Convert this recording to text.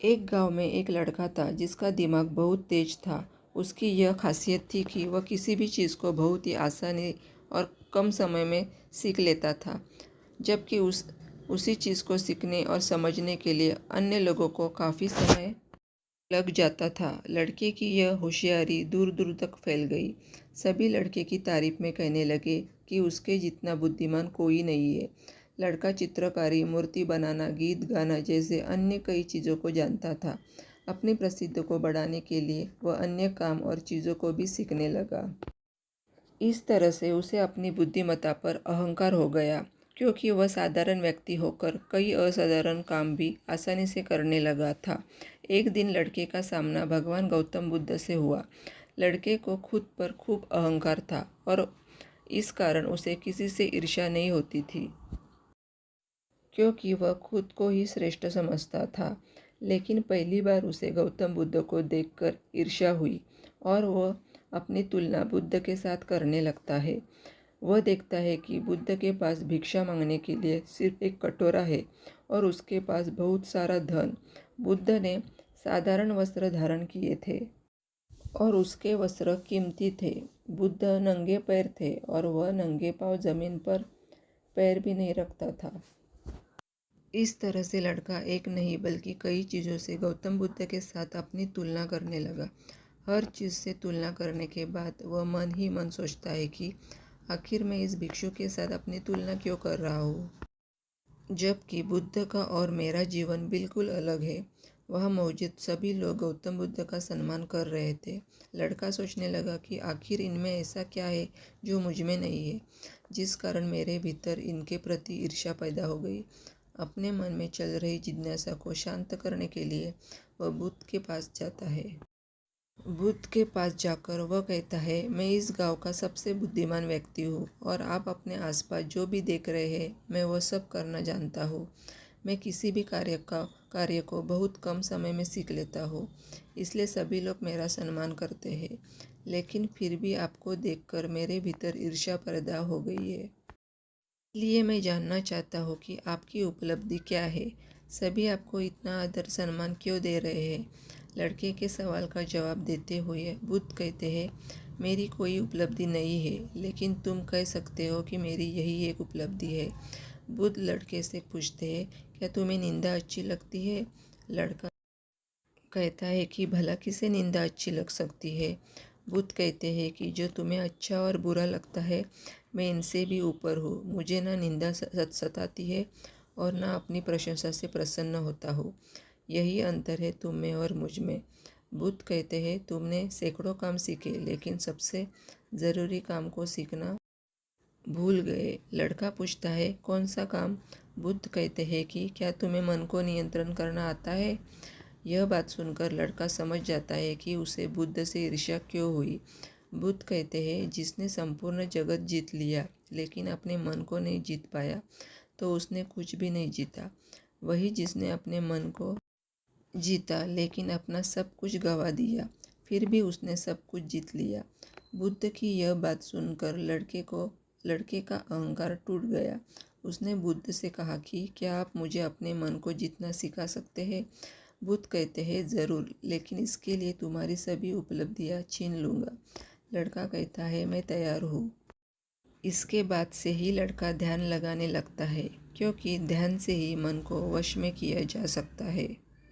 एक गांव में एक लड़का था जिसका दिमाग बहुत तेज था। उसकी यह खासियत थी कि वह किसी भी चीज़ को बहुत ही आसानी और कम समय में सीख लेता था, जबकि उसी चीज़ को सीखने और समझने के लिए अन्य लोगों को काफ़ी समय लग जाता था। लड़के की यह होशियारी दूर दूर तक फैल गई। सभी लड़के की तारीफ में कहने लगे कि उसके जितना बुद्धिमान कोई नहीं है। लड़का चित्रकारी, मूर्ति बनाना, गीत गाना जैसे अन्य कई चीज़ों को जानता था। अपनी प्रसिद्धि को बढ़ाने के लिए वह अन्य काम और चीज़ों को भी सीखने लगा। इस तरह से उसे अपनी बुद्धिमत्ता पर अहंकार हो गया, क्योंकि वह साधारण व्यक्ति होकर कई असाधारण काम भी आसानी से करने लगा था। एक दिन लड़के का सामना भगवान गौतम बुद्ध से हुआ। लड़के को खुद पर खूब अहंकार था और इस कारण उसे किसी से ईर्ष्या नहीं होती थी, क्योंकि वह खुद को ही श्रेष्ठ समझता था। लेकिन पहली बार उसे गौतम बुद्ध को देखकर ईर्ष्या हुई और वह अपनी तुलना बुद्ध के साथ करने लगता है। वह देखता है कि बुद्ध के पास भिक्षा मांगने के लिए सिर्फ एक कटोरा है और उसके पास बहुत सारा धन। बुद्ध ने साधारण वस्त्र धारण किए थे और उसके वस्त्र कीमती थे। बुद्ध नंगे पैर थे और वह नंगे पांव जमीन पर पैर भी नहीं रखता था। इस तरह से लड़का एक नहीं बल्कि कई चीज़ों से गौतम बुद्ध के साथ अपनी तुलना करने लगा। हर चीज़ से तुलना करने के बाद वह मन ही मन सोचता है कि आखिर मैं इस भिक्षु के साथ अपनी तुलना क्यों कर रहा हूँ, जबकि बुद्ध का और मेरा जीवन बिल्कुल अलग है। वहाँ मौजूद सभी लोग गौतम बुद्ध का सम्मान कर रहे थे। लड़का सोचने लगा कि आखिर इनमें ऐसा क्या है जो मुझ में नहीं है, जिस कारण मेरे भीतर इनके प्रति ईर्ष्या पैदा हो गई। अपने मन में चल रही जिज्ञासा को शांत करने के लिए वह बुद्ध के पास जाता है। बुद्ध के पास जाकर वह कहता है, मैं इस गांव का सबसे बुद्धिमान व्यक्ति हूँ और आप अपने आसपास जो भी देख रहे हैं मैं वह सब करना जानता हूँ। मैं किसी भी कार्य को बहुत कम समय में सीख लेता हूँ, इसलिए सभी लोग मेरा सम्मान करते हैं। लेकिन फिर भी आपको देखकर मेरे भीतर ईर्ष्या पैदा हो गई है। इसलिए मैं जानना चाहता हूँ कि आपकी उपलब्धि क्या है। सभी आपको इतना आदर सम्मान क्यों दे रहे हैं। लड़के के सवाल का जवाब देते हुए बुद्ध कहते हैं, मेरी कोई उपलब्धि नहीं है, लेकिन तुम कह सकते हो कि मेरी यही एक उपलब्धि है। बुद्ध लड़के से पूछते हैं, क्या तुम्हें निंदा अच्छी लगती है। लड़का कहता है कि भला किसे निंदा अच्छी लग सकती है। बुद्ध कहते हैं कि जो तुम्हें अच्छा और बुरा लगता है, मैं इनसे भी ऊपर हूँ। मुझे ना निंदा सताती है और ना अपनी प्रशंसा से प्रसन्न होता हूँ। यही अंतर है तुम में और मुझ में। बुद्ध कहते हैं, तुमने सैकड़ों काम सीखे लेकिन सबसे ज़रूरी काम को सीखना भूल गए। लड़का पूछता है, कौन सा काम। बुद्ध कहते हैं कि क्या तुम्हें मन को नियंत्रण करना आता है। यह बात सुनकर लड़का समझ जाता है कि उसे बुद्ध से ईर्ष्या क्यों हुई। बुद्ध कहते हैं, जिसने संपूर्ण जगत जीत लिया लेकिन अपने मन को नहीं जीत पाया तो उसने कुछ भी नहीं जीता। वही जिसने अपने मन को जीता लेकिन अपना सब कुछ गंवा दिया, फिर भी उसने सब कुछ जीत लिया। बुद्ध की यह बात सुनकर लड़के का अहंकार टूट गया। उसने बुद्ध से कहा कि क्या आप मुझे अपने मन को जीतना सिखा सकते हैं। बुद्ध कहते हैं, ज़रूर, लेकिन इसके लिए तुम्हारी सभी उपलब्धियां छीन लूँगा। लड़का कहता है, मैं तैयार हूँ। इसके बाद से ही लड़का ध्यान लगाने लगता है, क्योंकि ध्यान से ही मन को वश में किया जा सकता है।